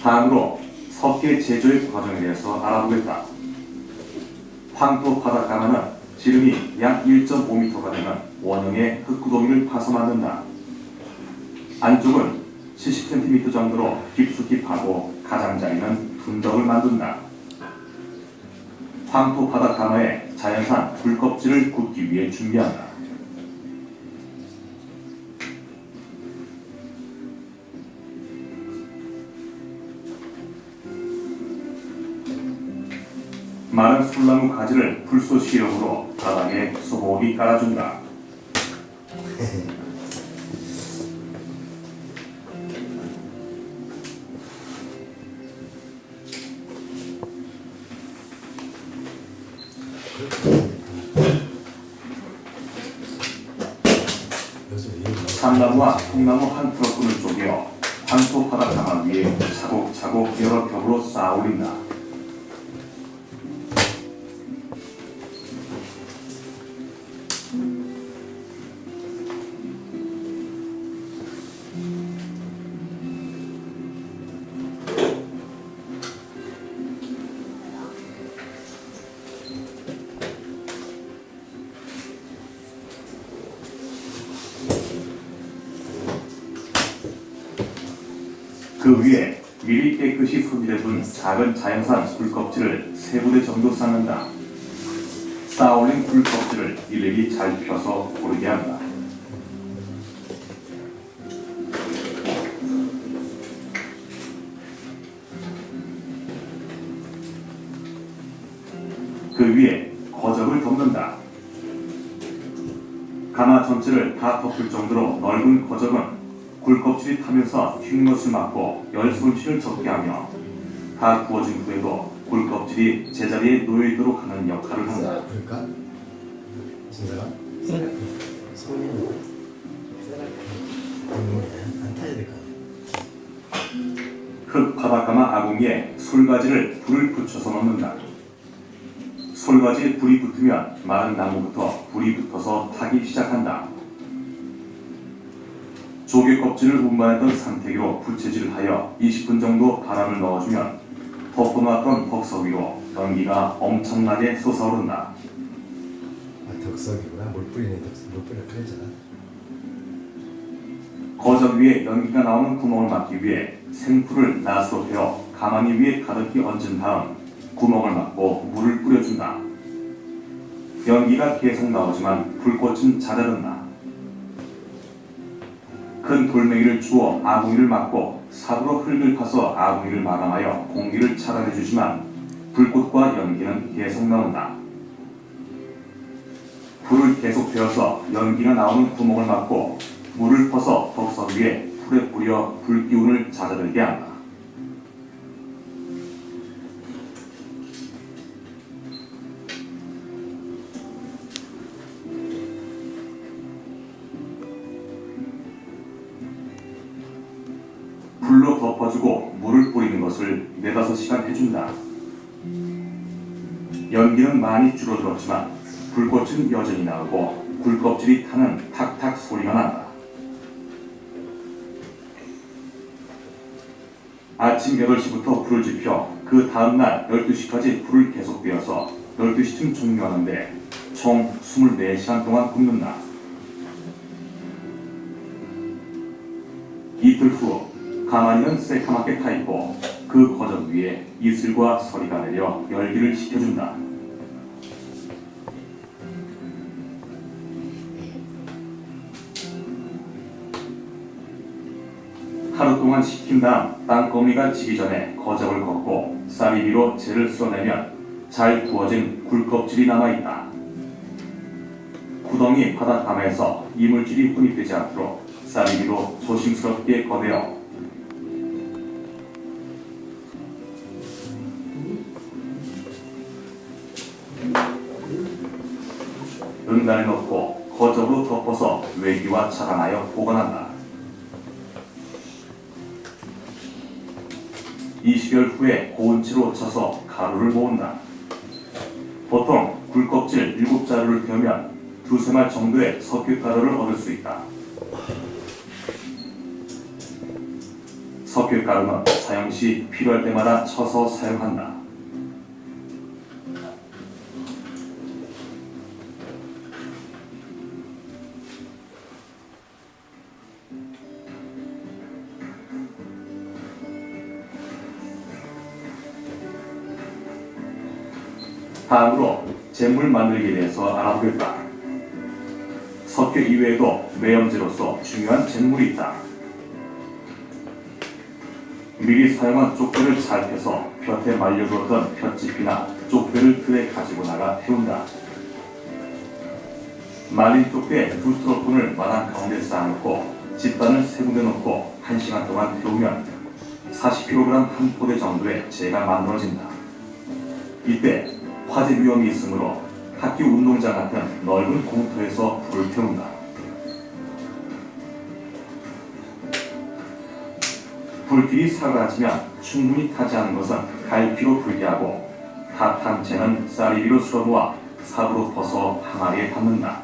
다음으로 석회 제조의 과정에 대해서 알아보겠다. 황토 바닷가마는 지름이 약 1.5m가 되는 원형의 흙구덩이를 파서 만든다. 안쪽은 70cm 정도로 깊숙이 파고 가장자리는 분덕을 만든다. 황토 바닷가마에 자연산 굴껍질을 굽기 위해 준비한다. 마른 술나무 가지를 불쏘시개용으로 바닥에 소복이 깔아준다. 참나무와 통나무 한 트럭분을 쪼개어 황토 바닷가마 위에 차곡차곡 여러 겹으로 쌓아 올린다. 그 위에 미리 깨끗이 손질해둔 작은 자연산 굴껍질을 3부대 정도 쌓는다. 쌓아올린 굴껍질을 일일이 잘 펴서 고르게 한다. 그 위에 거적을 덮는다. 가마 전체를 다 덮을 정도로 넓은 거적은 굴껍질이 타면서 튀김옷을 막고 열손실을 적게 하며 다 구워진 후에도 굴껍질이 제자리에 놓여있도록 하는 역할을 한다. 그럴까? 진짜가? 손이 안 타야 될까? 흙 바닷가마 아궁이에 솔가지를 불을 붙여서 넣는다. 솔가지에 불이 붙으면 마른 나무부터 불이 붙어서 타기 시작한다. 조개 껍질을 운반했던 상태로 부채질을 하여 20분 정도 바람을 넣어주면 덮어놨던 덕석 위로 연기가 엄청나게 솟아오른다. 아, 덕석이구나. 물 뿌리는 덕석. 물 뿌리는 그랬잖아. 거적 위에 연기가 나오는 구멍을 막기 위해 생풀을 낫으로 베어 가마니 위에 가득히 얹은 다음 구멍을 막고 물을 뿌려준다. 연기가 계속 나오지만 불꽃은 잦아든다. 큰 돌멩이를 주어 아궁이를 막고 삽으로 흙을 파서 아궁이를 마감하여 공기를 차단해주지만 불꽃과 연기는 계속 나온다. 불을 계속 베어서 연기가 나오는 구멍을 막고 물을 퍼서 덕석 위에 풀에 뿌려 불기운을 잦아들게 한다. 불로 덮어주고 물을 뿌리는 것을 4-5시간 해준다. 연기는 많이 줄어들었지만 불꽃은 여전히 나오고 굴껍질이 타는 탁탁 소리가 난다. 아침 8시부터 불을 지펴 그 다음날 12시까지 불을 계속 베어서 12시쯤 종료하는데 총 24시간 동안 굽는다. 이틀 후 가마니는 새카맣게 타있고 그 거적 위에 이슬과 서리가 내려 열기를 식혀준다. 하루 동안 식힌 다음 땅거미가 지기 전에 거적을 걷고 쌀이비로 재를 쓸어내면 잘 구워진 굴껍질이 남아있다. 구덩이 바닷가마에서 이물질이 혼입되지 않도록 쌀이비로 조심스럽게 꺼내어 응단에 넣고 거적으로 덮어서 외기와 차단하여 보관한다. 20여일 후에 고운 채로 쳐서 가루를 모은다. 보통 굴껍질 7자루를 베우면 2-3알 정도의 석유가루를 얻을 수 있다. 석회가루는 사용 시 필요할 때마다 쳐서 사용한다. 다음으로 잿물 만들기에 대해서 알아보겠다. 석회 이외에도 매염제로서 중요한 잿물이 있다. 미리 사용한 쪽배를 잘 펴서 볕에 말려두었던 볏짚이나 쪽배를 틀에 가지고 나가 태운다. 말린 쪽배에 두 트로폰을 마당 가운데 쌓아놓고 집단을 세 군데 놓고 1시간 동안 태우면 40kg 한 포대 정도의 재가 만들어진다. 이때 화재 위험이 있으므로 학교 운동장 같은 넓은 공터에서 불을 태운다. 불길이 사라지면 충분히 타지 않은 것은 갈피로 분리하고 다 탄 재는 쌀이비로 쓸어모아 삽으로 퍼서 항아리에 담는다.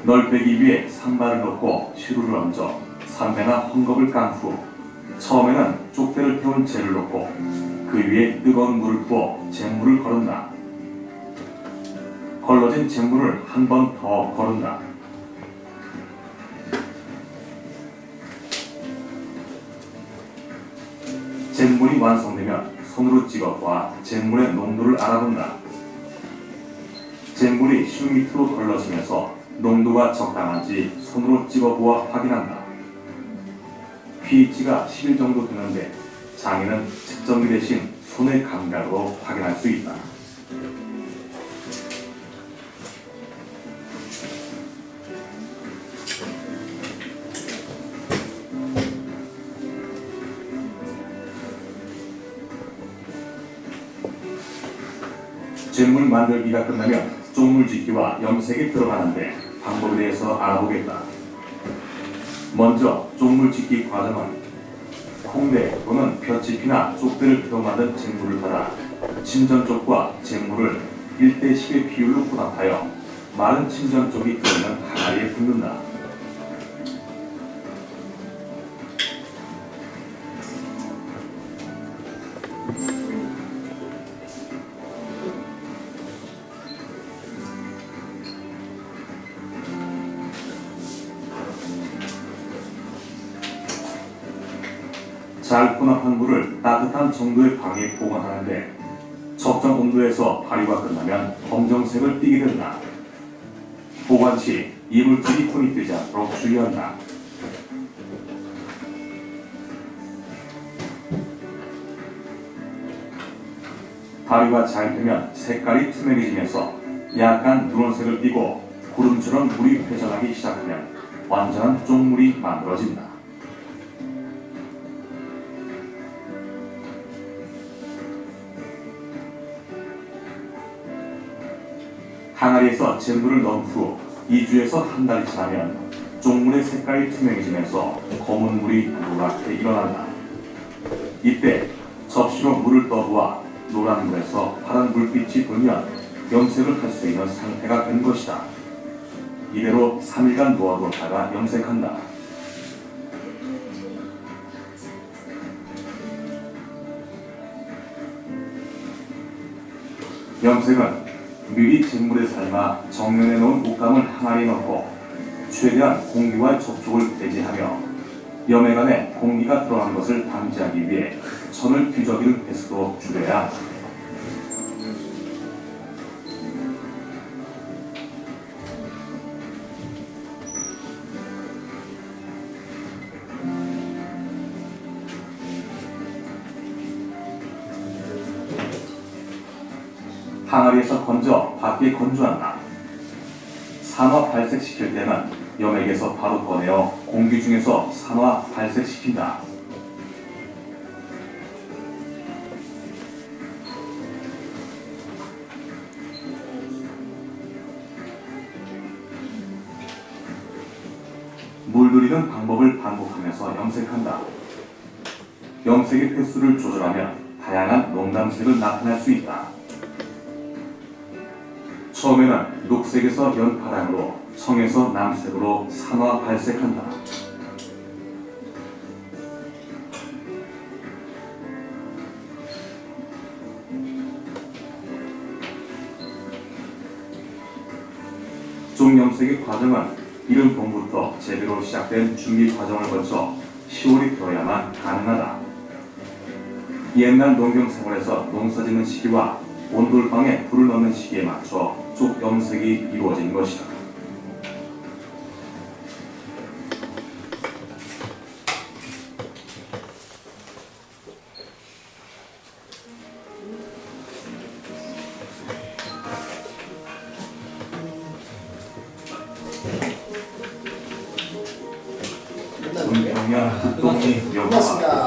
널빼기 위에 산발을 넣고 시루를 얹어 삼배나 헝겊을 깐 후 처음에는 쪽배를 태운 재를 넣고 그 위에 뜨거운 물을 부어 잿물을 거른다. 걸러진 잿물을 한 번 더 거른다. 잿물이 완성되면 손으로 찍어봐 잿물의 농도를 알아본다. 잿물이 10m로 걸러지면서 농도가 적당한지 손으로 찍어보아 확인한다. pH가 11 정도 되는데 장인은 측정기 대신 손의 감각으로 확인할 수 있다. 잿물 만들기가 끝나면 쪽물 짓기와 염색이 들어가는데 방법에 대해서 알아보겠다. 먼저 쪽물 짓기 과정은 콩대 또는 볏짚이나 쪽배를 태워 만든 잿물을 받아 침전 쪽과 잿물을 1:10의 비율로 혼합하여 마른 침전 쪽이 들어있는 항아리에 붓는다. 잘 혼합한 물을 따뜻한 정도의 방에 보관하는데 적정 온도에서 발효가 끝나면 검정색을 띠게 된다. 보관 시 이물질이 혼입되지 않도록 주의한다. 발효가 잘 되면 색깔이 투명해지면서 약간 누런색을 띠고 구름처럼 물이 회전하기 시작하면 완전한 쪽물이 만들어진다. 항아리에서 잿물을 넣은 후 2주에서 한 달이 지나면 쪽물의 색깔이 투명해지면서 검은 물이 노랗게 일어난다. 이때 접시로 물을 떠부어 노란 물에서 파란 물빛이 돌면 염색을 할 수 있는 상태가 된 것이다. 이대로 3일간 놓아두었다가 염색한다. 염색은 미리 잿물에 삶아 정면에 놓은 옷감을 항아리에 넣고 최대한 공기와의 접촉을 배제하며 염액 안에 공기가 들어간 것을 방지하기 위해 천을 뒤적이는 횟수도 줄여야 한다. 항아리에서 건져 밖에 건조한다. 산화 발색시킬 때는 염액에서 바로 꺼내어 공기 중에서 산화 발색시킨다. 물들이는 방법을 반복하면서 염색한다. 염색의 횟수를 조절하면 다양한 농담색을 나타낼 수 있다. 처음에는 녹색에서 연파랑으로, 청에서 남색으로 산화 발색한다. 종염색의 과정은 이른 봄부터 제대로 시작된 준비 과정을 거쳐 10월이 되어야만 가능하다. 옛날 농경 생활에서 농사짓는 시기와 온돌방에 불을 넣는 시기에 맞춰 쪽 염색이 이루어진 것이다. 끝났는데? 은평면 북동리 여가 끝났습니다.